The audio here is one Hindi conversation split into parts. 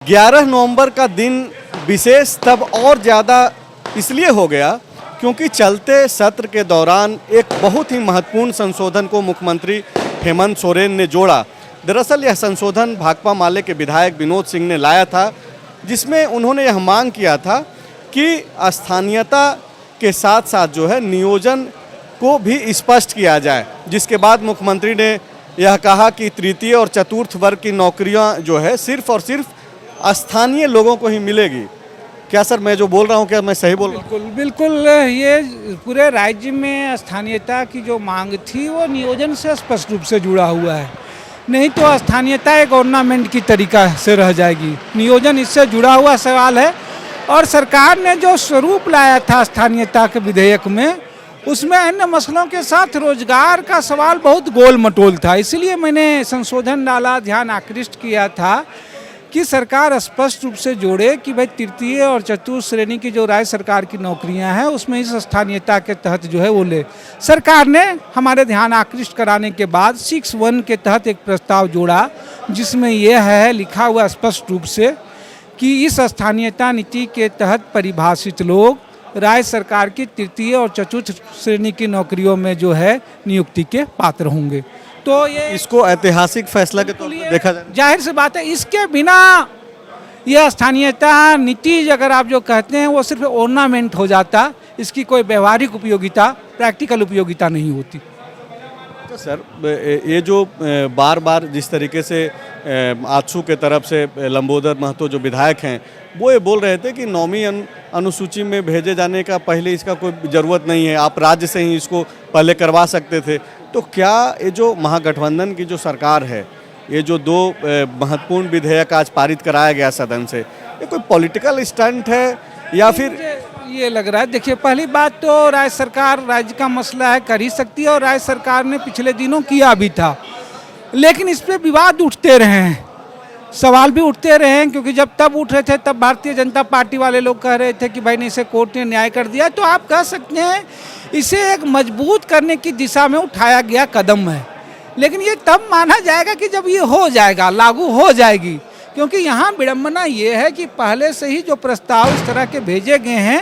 11 नवंबर का दिन विशेष तब और ज़्यादा इसलिए हो गया क्योंकि चलते सत्र के दौरान एक बहुत ही महत्वपूर्ण संशोधन को मुख्यमंत्री हेमंत सोरेन ने जोड़ा। दरअसल यह संशोधन भाकपा माले के विधायक विनोद सिंह ने लाया था, जिसमें उन्होंने यह मांग किया था कि स्थानीयता के साथ साथ जो है नियोजन को भी स्पष्ट किया जाए। जिसके बाद मुख्यमंत्री ने यह कहा कि तृतीय और चतुर्थ वर्ग की नौकरियां जो है सिर्फ और सिर्फ स्थानीय लोगों को ही मिलेगी। क्या सर मैं जो बोल रहा हूँ क्या मैं सही बोल रहा हूँ? बिल्कुल बिल्कुल, ये पूरे राज्य में स्थानीयता की जो मांग थी वो नियोजन से स्पष्ट रूप से जुड़ा हुआ है। नहीं तो स्थानीयता एक ऑर्नामेंट की तरीका से रह जाएगी, नियोजन इससे जुड़ा हुआ सवाल है। और सरकार ने जो स्वरूप लाया था स्थानीयता के विधेयक में, उसमें अन्य मसलों के साथ रोजगार का सवाल बहुत गोल मटोल था। इसलिए मैंने संशोधन डाला, ध्यान आकृष्ट किया था कि सरकार स्पष्ट रूप से जोड़े कि भाई तृतीय और चतुर्थ श्रेणी की जो राज्य सरकार की नौकरियां हैं उसमें इस स्थानीयता के तहत जो है वो ले। सरकार ने हमारे ध्यान आकृष्ट कराने के बाद 6(1) के तहत एक प्रस्ताव जोड़ा, जिसमें यह है लिखा हुआ स्पष्ट रूप से कि इस स्थानीयता नीति के तहत परिभाषित लोग राज्य सरकार की तृतीय और चतुर्थ श्रेणी की नौकरियों में जो है नियुक्ति के पात्र होंगे। तो ये इसको ऐतिहासिक फैसला के तौर पर देखा जाए, जाहिर सी बात है, इसके बिना यह स्थानीयता नीति अगर आप जो कहते हैं वो सिर्फ ऑर्नामेंट हो जाता, इसकी कोई व्यवहारिक उपयोगिता, प्रैक्टिकल उपयोगिता नहीं होती। तो सर ये जो बार बार जिस तरीके से आजसू के तरफ से लंबोदर महतो जो विधायक हैं वो ये बोल रहे थे कि 9वीं अनुसूची में भेजे जाने का पहले इसका कोई ज़रूरत नहीं है, आप राज्य से ही इसको पहले करवा सकते थे। तो क्या ये जो महागठबंधन की जो सरकार है, ये जो दो महत्वपूर्ण विधेयक आज पारित कराया गया सदन से, ये कोई पॉलिटिकल स्टंट है या फिर ये लग रहा है? देखिए, पहली बात तो राज्य सरकार राज्य का मसला है, कर ही सकती है, और राज्य सरकार ने पिछले दिनों किया भी था। लेकिन इस पे विवाद उठते रहे हैं, सवाल भी उठते रहे हैं, क्योंकि जब तब उठ रहे थे तब भारतीय जनता पार्टी वाले लोग कह रहे थे कि भाई नहीं, इसे कोर्ट ने न्याय कर दिया। तो आप कह सकते हैं इसे एक मजबूत करने की दिशा में उठाया गया कदम है। लेकिन ये तब माना जाएगा कि जब ये हो जाएगा, लागू हो जाएगी। क्योंकि यहाँ विडम्बना ये है कि पहले से ही जो प्रस्ताव इस तरह के भेजे गए हैं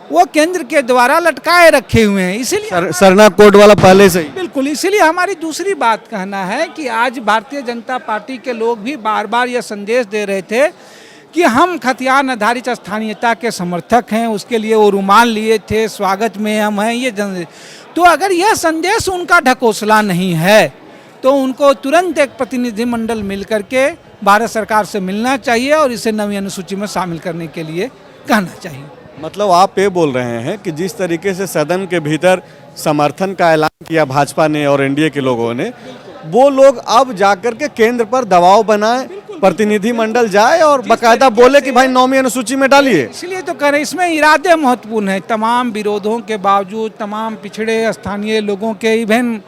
वो केंद्र के द्वारा लटकाए रखे हुए हैं। इसीलिए सरना कोड वाला पहले से ही बिल्कुल, इसीलिए हमारी दूसरी बात कहना है कि आज भारतीय जनता पार्टी के लोग भी बार बार यह संदेश दे रहे थे कि हम खतियान आधारित स्थानीयता के समर्थक हैं, उसके लिए वो रुमाल लिए थे, स्वागत में हम हैं, ये तो अगर यह संदेश उनका ढकोसला नहीं है तो उनको तुरंत एक प्रतिनिधिमंडल मिल करके भारत सरकार से मिलना चाहिए और इसे 9वीं अनुसूची में शामिल करने के लिए कहना चाहिए। मतलब आप ये बोल रहे हैं कि जिस तरीके से सदन के भीतर समर्थन का ऐलान किया भाजपा ने और एनडीए के लोगों ने, वो लोग अब जाकर के केंद्र पर दबाव बनाए, प्रतिनिधिमंडल जाए और बाकायदा बोले कि भाई 9वीं अनुसूची में डालिए। इसलिए तो कह रहे हैं इसमें इरादे महत्वपूर्ण है। तमाम विरोधों के बावजूद, तमाम पिछड़े स्थानीय लोगों के, इवन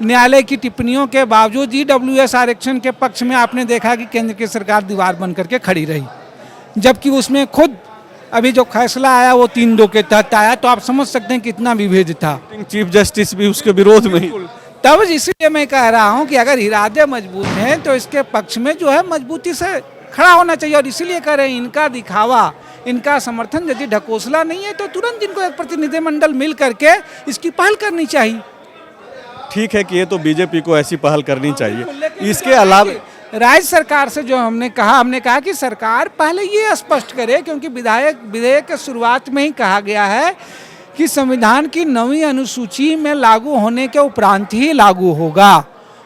न्यायालय की टिप्पणियों के बावजूद ईडब्ल्यूएस आरक्षण के पक्ष में आपने देखा कि केंद्र की सरकार दीवार बन करके खड़ी रही, जबकि उसमें खुद अभी जो फैसला आया वो 3-2 के तहत आया। तो आप समझ सकते हैं कितना विभेद था। चीफ जस्टिस भी उसके विरोध में ही। तब इसलिए मैं कह रहा हूं कि अगर इरादे मजबूत हैं तो इसके पक्ष में जो है मजबूती से खड़ा होना चाहिए। और इसीलिए कह रहे हैं इनका दिखावा, इनका समर्थन यदि ढकोसला नहीं है तो तुरंत इनको एक प्रतिनिधिमंडल मिल करके इसकी पहल करनी चाहिए। ठीक है कि ये तो बीजेपी को ऐसी पहल करनी चाहिए। इसके अलावा राज्य सरकार से जो हमने कहा कि सरकार पहले ये स्पष्ट करे, क्योंकि विधेयक के शुरुआत में ही कहा गया है कि संविधान की 9वीं अनुसूची में लागू होने के उपरांत ही लागू होगा,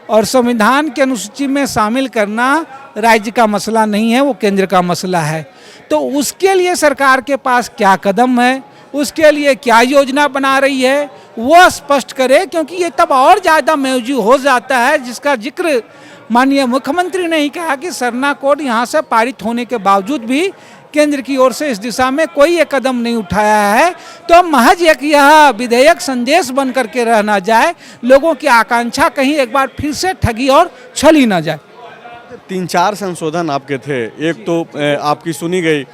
और संविधान की अनुसूची में शामिल करना राज्य का मसला नहीं है, वो केंद्र का मसला है। तो उसके लिए सरकार के पास क्या कदम है, उसके लिए क्या योजना बना रही है, वो स्पष्ट करे, क्योंकि ये तब और ज़्यादा मौजूद हो जाता है, जिसका जिक्र माननीय मुख्यमंत्री ने ही कहा कि सरना कोड यहाँ से पारित होने के बावजूद भी केंद्र की ओर से इस दिशा में कोई एक कदम नहीं उठाया है। तो महज एक यह विधेयक संदेश बन करके रह ना जाए, लोगों की आकांक्षा कहीं एक बार फिर से ठगी और छली ना जाए। 3-4 संशोधन आपके थे, एक तो आपकी सुनी गई,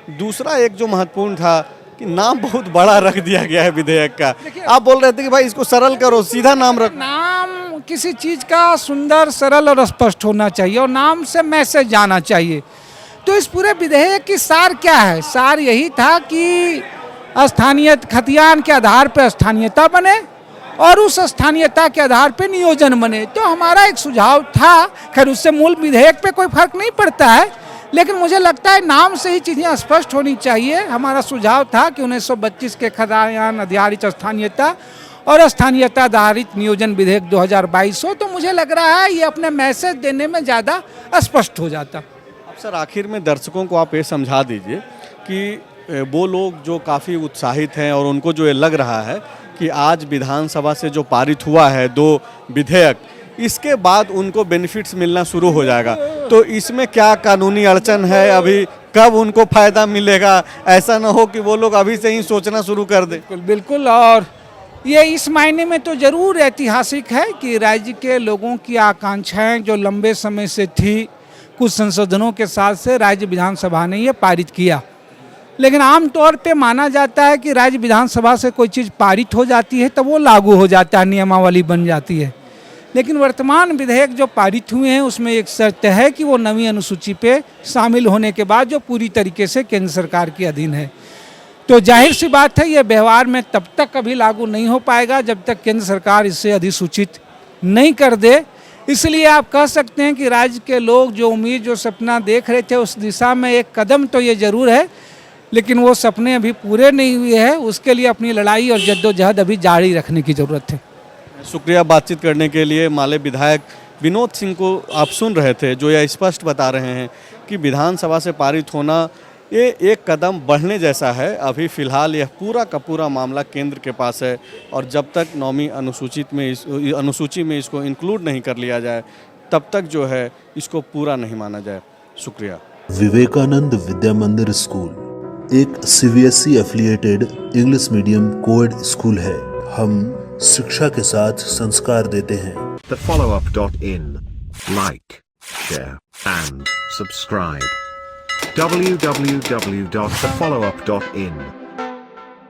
दूसरा एक जो महत्वपूर्ण था कि नाम बहुत बड़ा रख दिया गया है विधेयक का। आप बोल रहे थे कि भाई इसको सरल करो, सीधा नाम रखो। नाम किसी चीज का सुंदर, सरल और स्पष्ट होना चाहिए, और नाम से मैसेज जाना चाहिए। तो इस पूरे विधेयक की सार क्या है? सार यही था कि स्थानीय खतियान के आधार पर स्थानीयता बने और उस स्थानीयता के आधार पे नियोजन बने। तो हमारा एक सुझाव था, खैर उससे मूल विधेयक पे कोई फर्क नहीं पड़ता है, लेकिन मुझे लगता है नाम से ही चीज़ें स्पष्ट होनी चाहिए। हमारा सुझाव था कि 1922 के खतियान आधारित स्थानीयता और स्थानीयता आधारित नियोजन विधेयक 2022 हो, तो मुझे लग रहा है ये अपने मैसेज देने में ज़्यादा स्पष्ट हो जाता। अब सर आखिर में दर्शकों को आप ये समझा दीजिए कि वो लोग जो काफ़ी उत्साहित हैं और उनको जो ये लग रहा है कि आज विधानसभा से जो पारित हुआ है 2 विधेयक, इसके बाद उनको बेनिफिट्स मिलना शुरू हो जाएगा, तो इसमें क्या कानूनी अड़चन है? अभी कब उनको फ़ायदा मिलेगा? ऐसा ना हो कि वो लोग अभी से ही सोचना शुरू कर दें। बिल्कुल बिल्कुल, और ये इस मायने में तो ज़रूर ऐतिहासिक है कि राज्य के लोगों की आकांक्षाएं जो लंबे समय से थी, कुछ संशोधनों के साथ से राज्य विधानसभा ने ये पारित किया। लेकिन आमतौर पे माना जाता है कि राज्य विधानसभा से कोई चीज़ पारित हो जाती है तो वो लागू हो जाता है, नियमावली बन जाती है। लेकिन वर्तमान विधेयक जो पारित हुए हैं उसमें एक शर्त है कि वो नवीं अनुसूची पे शामिल होने के बाद जो पूरी तरीके से केंद्र सरकार के अधीन है। तो जाहिर सी बात है ये व्यवहार में तब तक कभी लागू नहीं हो पाएगा जब तक केंद्र सरकार इससे अधिसूचित नहीं कर दे। इसलिए आप कह सकते हैं कि राज्य के लोग जो उम्मीद, जो सपना देख रहे थे, उस दिशा में एक कदम तो ये ज़रूर है, लेकिन वो सपने अभी पूरे नहीं हुए हैं। उसके लिए अपनी लड़ाई और जद्दोजहद अभी जारी रखने की ज़रूरत है। शुक्रिया बातचीत करने के लिए। माले विधायक विनोद सिंह को आप सुन रहे थे, जो यह स्पष्ट बता रहे हैं कि विधानसभा से पारित होना ये एक कदम बढ़ने जैसा है। अभी फ़िलहाल यह पूरा का पूरा मामला केंद्र के पास है और जब तक 9वीं अनुसूची में इसको इंक्लूड नहीं कर लिया जाए तब तक जो है इसको पूरा नहीं माना जाए। शुक्रिया। विवेकानंद विद्या मंदिर स्कूल एक CBSE affiliated English medium coed school है। हम शिक्षा के साथ संस्कार देते हैं। thefollowup.in Like, share and subscribe. www.thefollowup.in